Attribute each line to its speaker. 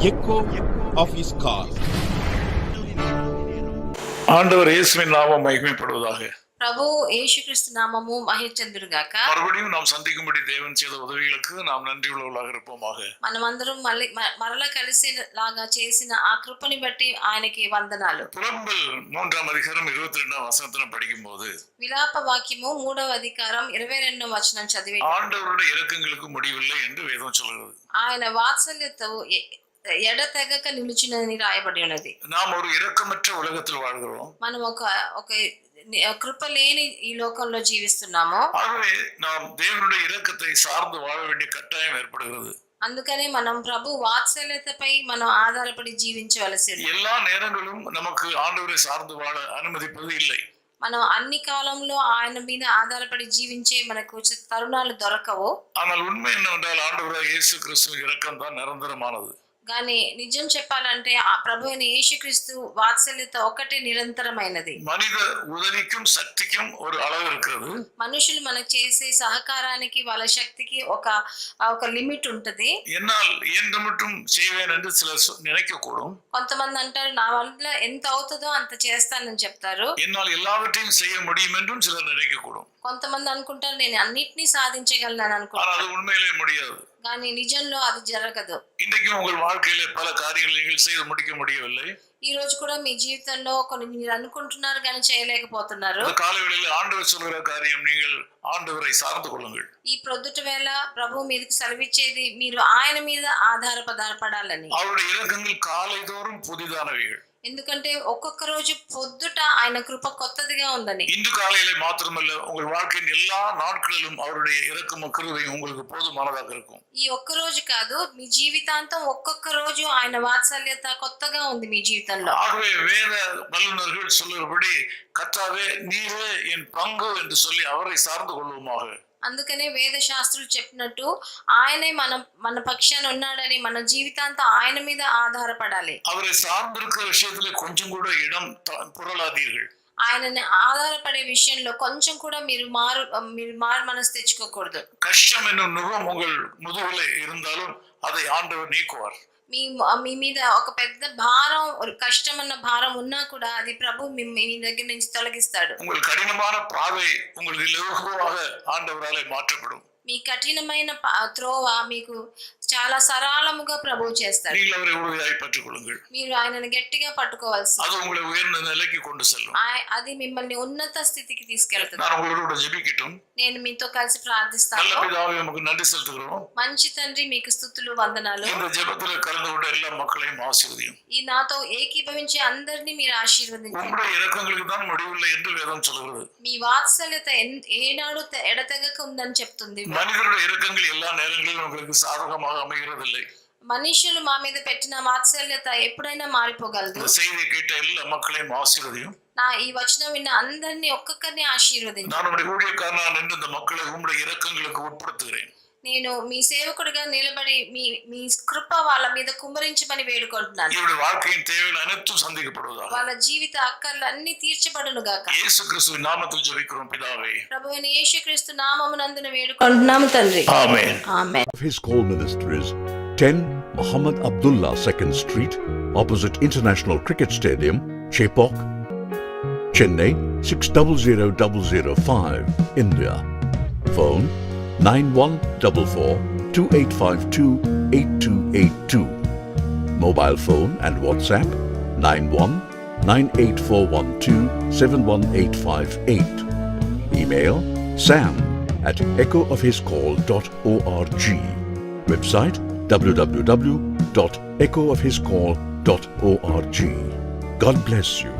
Speaker 1: echo of his call.
Speaker 2: ஆண்டவர் இயேசுவின் நாமம் மகிமைப்படுவதாக.
Speaker 3: ప్రభు యేసుక్రీస్తు నామము మహిమచెందురుగాక.
Speaker 2: மறுபடியும் நாம் சந்திக்கும்படி தேவன் செய்த உதவிகளுக்கு நாம் நன்றி உள்ளவர்களாக இருப்போமாக.
Speaker 3: మనమందరం మరలా కలిసేలాగా చేసిన ఆ కృపని బట్టి ఆయనకి వందనాలు.
Speaker 2: புலம்பல் 3ஆம் அதிகாரம் 22ஆம் வசனத்தை படிக்கும்போது
Speaker 3: విలాప వాక్యము 3వ అధికారం 22వ వచనం చదివి
Speaker 2: ஆண்டவருடைய இரக்கங்களுக்கு முடிவில்லை என்று வேதம் சொல்கிறது.
Speaker 3: ఆయన వాత్సల్యతవు ఎడతెగక నిలుచునని రాయబడి ఉన్నది.
Speaker 2: நாம் ஒரு இரக்கமற்ற உலகத்தில் வாழ்கிறோம்.
Speaker 3: మనం ఒక కృప లేని ఈ లోకంలో జీవిస్తున్నాము.
Speaker 2: ஆகவே நாம் தேவனுடைய இரக்கத்தை சார்ந்து வாழ வேண்டிய கட்டாயம் ஏற்படுகிறது.
Speaker 3: అందుకనే మనం ప్రభు వాత్సల్యతపై మనం ఆధారపడి జీవించవలసింది.
Speaker 2: எல்லா நேரங்களும் நமக்கு ஆண்டவரை சார்ந்து வாழ அனுமதிப்பது இல்லை.
Speaker 3: మనం అన్ని కాలంలో ఆయన మీద ఆధారపడి జీవించే మనకు తరుణాలు దొరకవు.
Speaker 2: ஆனால் உண்மை என்னவென்றால் ஆண்டவராகிய இயேசு கிறிஸ்துவின் இரக்கம் தான் நிரந்தரமானது.
Speaker 3: కానీ నిజం చెప్పాలంటే ఆ ప్రభు అయిన యేసుక్రీస్తు వాత్సల్యత ఒకటే నిరంతరమైనది.
Speaker 2: மனித உதவிக்கும் சக்திக்கும் ஒரு அளவு இருக்கிறது.
Speaker 3: మనుషులు మనకు చేసే సహకారానికి వాళ్ళ శక్తికి ఒక లిమిట్ ఉంటది.
Speaker 2: என்னால் இயன்ற மட்டும் செய்வேன் என்று சிலர் நினைக்கக்கூடும்.
Speaker 3: కొంతమంది అంటారు నా వల్ల ఎంత అవుతుందో అంత చేస్తానని చెప్తారు.
Speaker 2: என்னால் எல்லாவற்றையும் செய்ய முடியும் என்றும் சிலர் நினைக்கக்கூடும்.
Speaker 3: కొంతమంది అనుకుంటారు నేను అన్నిటినీ సాధించగలను అనుకుంటారు.
Speaker 2: அது உண்மையிலே முடியாது.
Speaker 3: కానీ నిజంలో అది జరగదు.
Speaker 2: இன்றைக்கும் உங்கள் வாழ்க்கையில பல காரியங்களை நீங்கள் செய்து முடிக்க முடியவில்லை.
Speaker 3: ఈ రోజు కూడా మీ జీవితంలో కొన్ని మీరు అనుకుంటున్నారు కానీ చేయలేకపోతున్నారు.
Speaker 2: காலவேளையில் ஆண்டவர் சொல்கிற காரியம் நீங்கள் ஆண்டவரை சார்ந்து கொள்ளுங்கள்.
Speaker 3: ఈ ప్రొద్దుట వేళ ప్రభు మీదకి సెలవిచ్చేది మీరు ఆయన మీద ఆధారపడాలని.
Speaker 2: அவருடைய இரக்கங்கள் காலைதோறும் புதிதானவைகள்.
Speaker 3: ఎందుకంటే ఒక్కొక్క రోజు పొద్దుట ఆయన కృప కొత్తదిగా ఉందని.
Speaker 2: இன்று காலையிலே மாத்திரமல்ல உங்கள் வாழ்க்கையின் எல்லா நாட்களிலும் அவருடைய இரக்கமும் கிருபையும் உங்களுக்கு போதுமானதாக இருக்கும்.
Speaker 3: ఈ ఒక్క రోజు కాదు మీ జీవితాంతం ఒక్కొక్క రోజు ఆయన వాత్సల్యత కొత్తగా ఉంది మీ జీవితంలో.
Speaker 2: ஆகவே வேத வல்லுநர்கள் சொல்லுகிறபடி கர்த்தாவே நீரே என் பங்கு என்று சொல்லி அவரை சார்ந்து கொள்வோமாக.
Speaker 3: అందుకనే వేద శాస్త్రులు చెప్పినట్టు ఆయనే మన పక్షాన ఉన్నాడని మన జీవితాంతం ఆయన మీద ఆధారపడాలి.
Speaker 2: அவரை சார்ந்திருக்கிற விஷயத்துல கொஞ்சம் கூட இடம் புரளாதீர்கள்.
Speaker 3: ఆయనని ఆధారపడే విషయంలో కొంచెం కూడా మీరు మారు మనసు తెచ్చుకోకూడదు.
Speaker 2: கஷ்டம் என்னும் நுகம் உங்கள் முதுகிலே இருந்தாலும் அதை ஆண்டவர் நீக்குவார்.
Speaker 3: మీ మీద ఒక పెద్ద భారం కష్టం అన్న భారం ఉన్నా కూడా అది ప్రభు మీ దగ్గర నుంచి తొలగిస్తాడు.
Speaker 2: உங்கள் கடினமான பாதை உங்களுக்கு இலகுவாக ஆண்டவராலே மாற்றப்படும்.
Speaker 3: మీ కఠినమైన త్రోవ మీకు చాలా సరళముగా ప్రభువు చేస్తాడు.
Speaker 2: நீங்கள் அவரை உறுதியாய் பற்றிக்கொள்ளுங்கள்.
Speaker 3: మీరు ఆయనను గట్టిగా పట్టుకోవాల్సి.
Speaker 2: அது உங்களை உயர்ந்த நிலைக்கு கொண்டு செல்லும்.
Speaker 3: అది మిమ్మల్ని ఉన్నత స్థితికి తీసుకెళ్తుంది.
Speaker 2: நான் உங்களோட ஜெபிக்கட்டும்.
Speaker 3: నేను మీతో కలిసి ప్రార్థిస్తాను.
Speaker 2: நல்ல பிதாவே நமக்கு நன்றி செலுத்துகிறோம்.
Speaker 3: మంచి తండ్రి మీకు స్తుతులు వందనాలు.
Speaker 2: இந்த ஜெபத்தில் கலந்து கொண்ட எல்லா மக்களையும் ஆசீர்வதியும்.
Speaker 3: ఈ నాతో ఏకీభవించే అందరినీ మీరు ఆశీర్వదించండి.
Speaker 2: உங்களுடைய இரக்கங்களுக்கு தான் முடிவில்லை என்று வேதம் சொல்கிறது.
Speaker 3: మీ వాత్సల్యత ఏనాడు ఎడతెగక ఉందని చెప్తుంది.
Speaker 2: மனிதனுடைய இரக்கங்கள் எல்லா நேரங்களிலும் உங்களுக்கு சாதகமாக அமைகிறதில்லை.
Speaker 3: మనుషులు మా మీద పెట్టిన వాత్సల్యత ఎప్పుడైనా మారిపోగలదు.
Speaker 2: இந்த செய்தியை கேட்ட எல்லா மக்களையும் ஆசీర్వதியும்.
Speaker 3: నా ఈ వచనం విన్న అందరినీ ఒక్కొక్కరిని ఆశీర్వదించు.
Speaker 2: நான் உங்களுடைய ஊழியக்காரனாக நின்று இந்த மக்களை உங்களுடைய இரக்கங்களுக்கு உட்படுத்துகிறேன்.
Speaker 3: నేను మీ సేవకుడిగా నిలబడి మీ కృప వాళ్ళ మీద కుమ్మరించమని వేడుకుంటున్నాను.
Speaker 2: இவருடைய வாழ்க்கையின் தேவைகள் அனைத்தும் சந்திக்கப்படுவதாக.
Speaker 3: వాళ్ళ జీవిత అక్కర్లన్నీ తీర్చబడును గాక.
Speaker 2: இயேசு கிறிஸ்துவின் நாமத்தில் ஜெபிக்கிறோம் பிதாவே.
Speaker 3: ప్రభువైన యేసుక్రీస్తు నామమునందున వేడుకుంటున్నాము తండ్రి.
Speaker 2: ఆమేన్.
Speaker 3: ఆమేన్.
Speaker 4: His call Ministries, 10 Muhammad Abdullah 2nd Street, opposite International Cricket Stadium, Chepauk, Chennai 600005, India. Phone 914428528282. Mobile phone and WhatsApp 919841271858. Email sam@echoofhiscall.org. Website www.echoofhiscall.org. God bless you.